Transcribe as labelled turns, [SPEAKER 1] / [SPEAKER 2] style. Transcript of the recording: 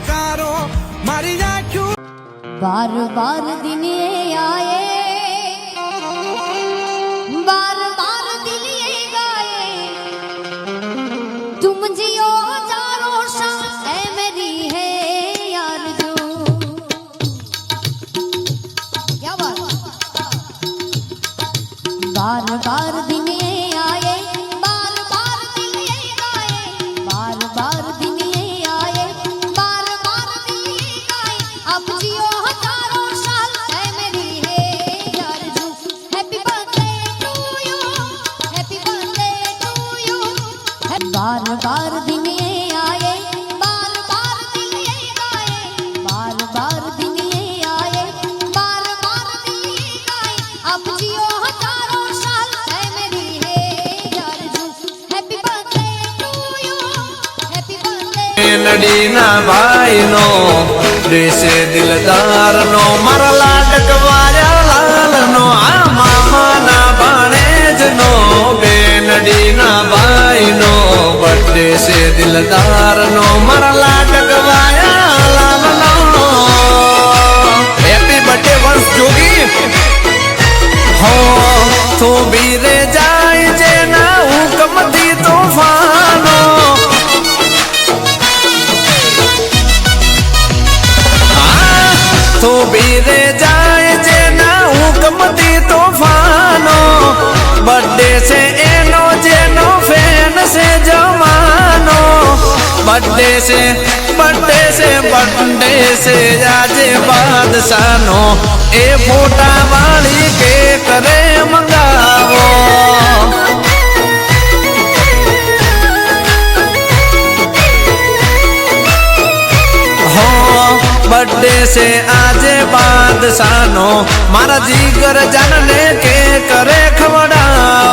[SPEAKER 1] नकारो मारी आँखों
[SPEAKER 2] बार बार दिन ये आए बार बार दिल ये गाए तुम जियो हजारों साल है मेरी है यार जो क्या बात बार बार दिन ये आए बार बार दिल ये गाए बार बार दिन ये आए बार बार दिल ये गाए अब जियो हजारों साल है मेरी है यार जो happy birthday to you happy birthday to you बार बार दिन ये आए बार बार दिल ये गाए बार बार दिन ये आए बार बार दिल ये गाए अब जियो हजारों साल है मेरी है यार जो happy birthday to you happy birthday
[SPEAKER 3] नडीना भाई नो देशे दिलदार नो मारा लाडक वाला लाल नो आ मामा ना भाणेज नो बेनडीना भाई नो बर्थडे से दिलदार नो मारा लाडक वाला लाल नो हैप्पी बर्थडे वंश जोगी हो तो बीरे जाए जे ना हुकम दी तूफानो तो बीरे जाए जे ना हुकम दी तूफानो बर्थडे से एनो जेनो फैन से जमानो बर्थडे से आजे बादशानो ए फोटा वाली के करे मंगावो बर्थडे से आजे बादशानो मारा जीगर जानने के करे खवड़ाओ